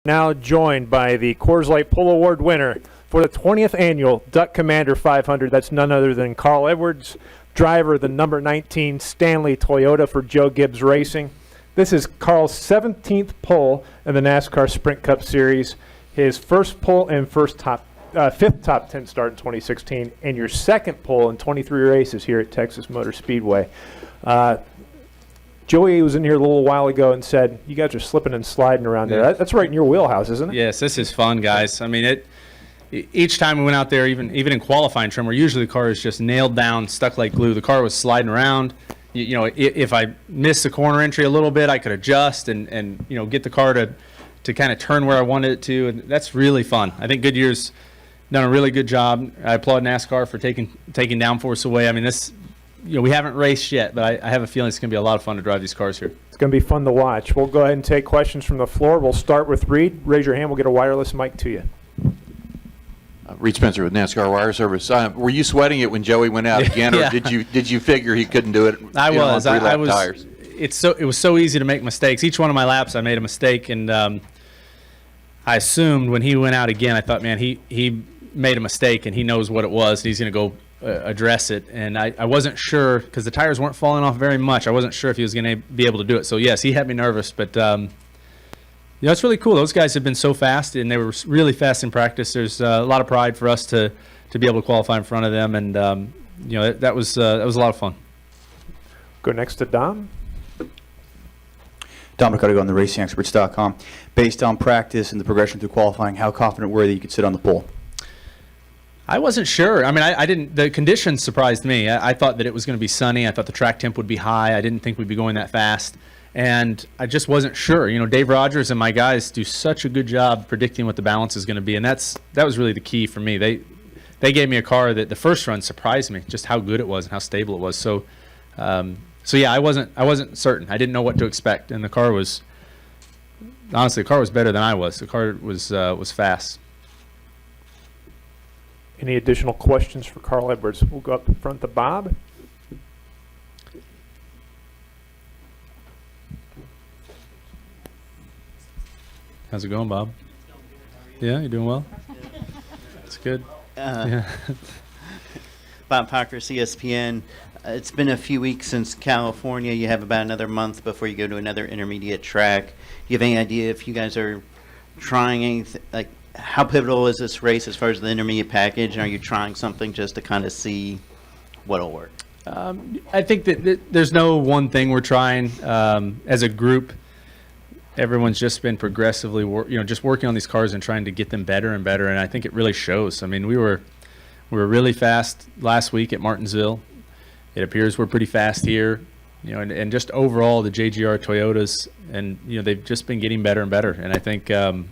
Now joined by the Coors Light Pull Award winner for the 20th annual Duck Commander 500. That's none other than Carl Edwards, driver of the number 19 Stanley Toyota for Joe Gibbs Racing. This is Carl's 17th pull in the NASCAR Sprint Cup Series, his first pull and fifth top 10 start in 2016, and your second pull in 23 races here at Texas Motor Speedway. Joey was in here a little while ago and said, you guys are slipping and sliding around there. That's right in your wheelhouse, isn't it? Yes, this is fun, guys. I mean, each time we went out there, even in qualifying trim, where usually the car is just nailed down, stuck like glue, the car was sliding around. You know, if I missed the corner entry a little bit, I could adjust and get the car to kind of turn where I wanted it to, and that's really fun. I think Goodyear's done a really good job. I applaud NASCAR for taking downforce away. I mean, this, we haven't raced yet, but I have a feeling it's going to be a lot of fun to drive these cars here. It's going to be fun to watch. We'll go ahead and take questions from the floor. We'll start with Reed. Raise your hand. We'll get a wireless mic to you. Reed Spencer with NASCAR Wire Service. Were you sweating it when Joey went out again, or did you figure he couldn't do it? I was. I was. Tires? It was so easy to make mistakes. Each one of my laps, I made a mistake, and I assumed when he went out again, I thought, man, he made a mistake and he knows what it was. And he's going to go address it, and I wasn't sure because the tires weren't falling off very much. I wasn't sure if he was going to be able to do it. So yes, he had me nervous, but it's really cool. Those guys have been so fast, and they were really fast in practice. There's a lot of pride for us to be able to qualify in front of them, and that was a lot of fun. Go next to Dom. Dom Ricardo on the RacingExperts.com. Based on practice and the progression through qualifying, how confident were you that you could sit on the pole? I wasn't sure. I mean, I didn't. The conditions surprised me. I thought that it was going to be sunny. I thought the track temp would be high. I didn't think we'd be going that fast, and I just wasn't sure. Dave Rogers and my guys do such a good job predicting what the balance is going to be, and that was really the key for me. They gave me a car that the first run surprised me, just how good it was and how stable it was. So yeah, I wasn't certain. I didn't know what to expect, and the car was better than I was. The car was fast. Any additional questions for Carl Edwards? We'll go up in front to Bob. How's it going, Bob? Yeah, you doing well? That's good. Yeah. Bob Parker, CSPN. It's been a few weeks since California. You have about another month before you go to another intermediate track. Do you have any idea if you guys are trying anything, like how pivotal is this race as far as the intermediate package? And are you trying something just to kind of see what'll work? I think that there's no one thing we're trying. As a group, everyone's just been progressively, just working on these cars and trying to get them better and better. And I think it really shows. I mean, we were really fast last week at Martinsville. It appears we're pretty fast here, and just overall the JGR Toyotas, and they've just been getting better and better. And I think, I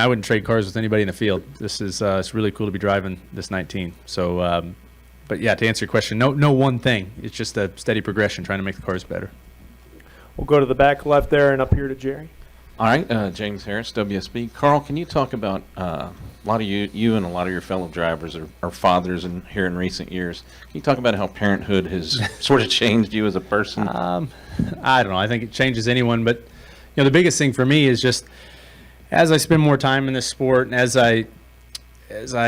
wouldn't trade cars with anybody in the field. This is it's really cool to be driving this 19. So, but yeah, to answer your question, no one thing. It's just a steady progression, trying to make the cars better. We'll go to the back left there and up here to Jerry. All right, James Harris, WSB. Carl, can you talk about a lot of you and a lot of your fellow drivers are fathers here in recent years. Can you talk about how parenthood has sort of changed you as a person? I don't know. I think it changes anyone, but the biggest thing for me is just as I spend more time in this sport and as I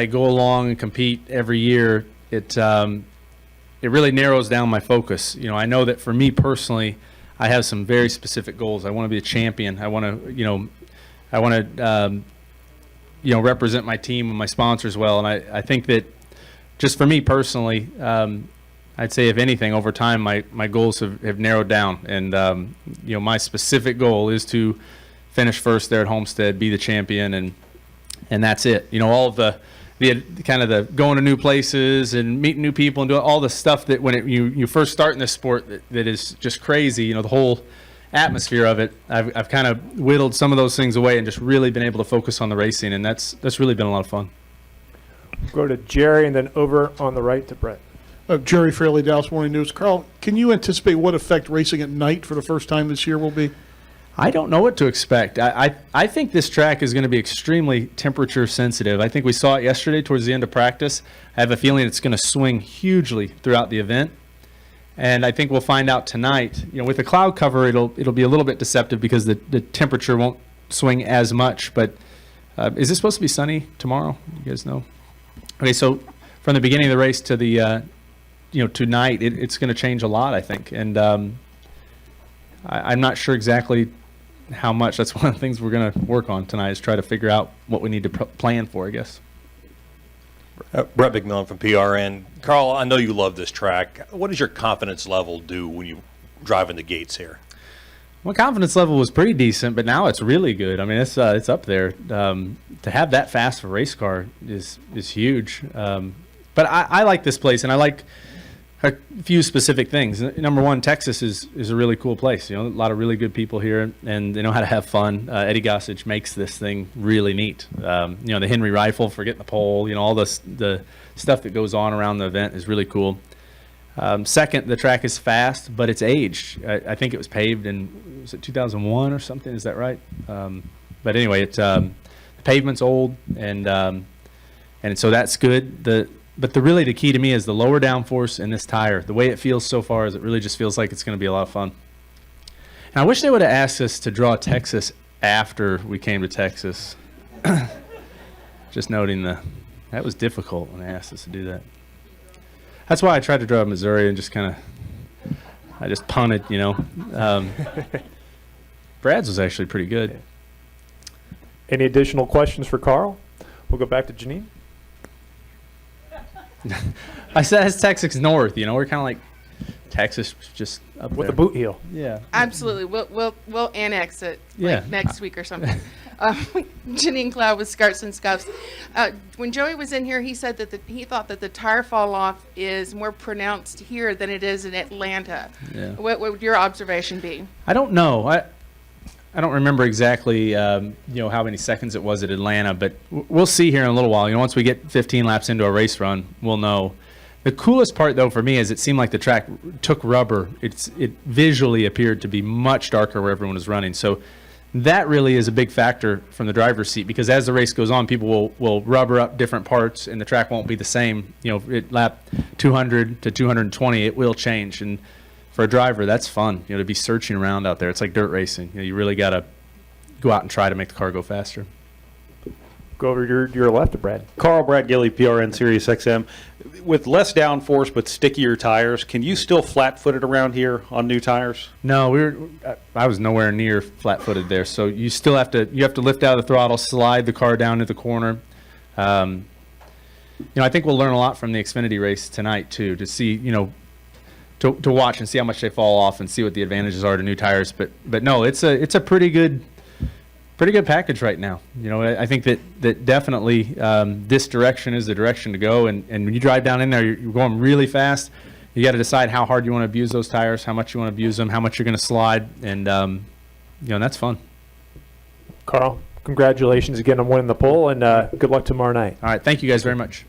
go along and compete every year, it really narrows down my focus. I know that for me personally, I have some very specific goals. I want to be a champion. I want to, represent my team and my sponsors well. And I think that just for me personally, I'd say if anything, over time, my goals have narrowed down. And, my specific goal is to finish first there at Homestead, be the champion, and that's it. All of the kind of the going to new places and meeting new people and doing all the stuff that when you first start in this sport that is just crazy, the whole atmosphere of it, I've kind of whittled some of those things away and just really been able to focus on the racing, and that's really been a lot of fun. Go to Jerry and then over on the right to Brett. Jerry Fraley, Dallas Morning News. Carl, can you anticipate what effect racing at night for the first time this year will be? I don't know what to expect. I think this track is going to be extremely temperature sensitive. I think we saw it yesterday towards the end of practice. I have a feeling it's going to swing hugely throughout the event. And I think we'll find out tonight. With the cloud cover, it'll be a little bit deceptive because the temperature won't swing as much. But is this supposed to be sunny tomorrow? You guys know? Okay, so from the beginning of the race to the tonight, it's going to change a lot, I think, and I'm not sure exactly how much. That's one of the things we're going to work on tonight, is try to figure out what we need to plan for, I guess. Brett McMillan from PRN. Carl, I know you love this track. What does your confidence level do when you drive in the gates here? My confidence level was pretty decent, but now it's really good. I mean, it's up there. To have that fast of a race car is huge. But I like this place, and I like a few specific things. Number one, Texas is a really cool place. A lot of really good people here, and they know how to have fun. Eddie Gossage makes this thing really neat. The Henry rifle for getting the pole, all the stuff that goes on around the event is really cool. Second, the track is fast, but it's aged. I think it was paved was it 2001 or something? Is that right? But anyway, the pavement's old, and so that's good. But really the key to me is the lower downforce in this tire. The way it feels so far is it really just feels like it's going to be a lot of fun. And I wish they would have asked us to draw Texas after we came to Texas. Just noting that was difficult when they asked us to do that. That's why I tried to draw Missouri and just I just punted, Brad's was actually pretty good. Any additional questions for Carl? We'll go back to Janine. I said it's Texas North, we're kind of like Texas, just up With there. the boot heel. Yeah. Absolutely. We'll annex it Yeah. next week or something. Janine Cloud with Scarts and Scuffs. When Joey was in here, he said that he thought that the tire fall off is more pronounced here than it is in Atlanta. Yeah. What would your observation be? I don't know. I don't remember exactly, how many seconds it was at Atlanta, but we'll see here in a little while. Once we get 15 laps into a race run, we'll know. The coolest part, though, for me is it seemed like the track took rubber. It visually appeared to be much darker where everyone was running. So that really is a big factor from the driver's seat, because as the race goes on, people will rubber up different parts, and the track won't be the same. At lap 200 to 220, it will change. And for a driver, that's fun, to be searching around out there. It's like dirt racing. You really got to go out and try to make the car go faster. Go over to your left of Brad. Carl, Brad Gilley, PRN Sirius XM. With less downforce but stickier tires, can you still flat-foot it around here on new tires? No, I was nowhere near flat-footed there. So you still have to lift out of the throttle, slide the car down to the corner. I think we'll learn a lot from the Xfinity race tonight too, to see, to watch and see how much they fall off and see what the advantages are to new tires. But no, it's a pretty good package right now. I think that definitely this direction is the direction to go. And when you drive down in there, you're going really fast. You got to decide how hard you want to abuse those tires, how much you want to abuse them, how much you're going to slide, and that's fun. Carl, congratulations again on winning the pole, and good luck tomorrow night. All right, thank you guys very much.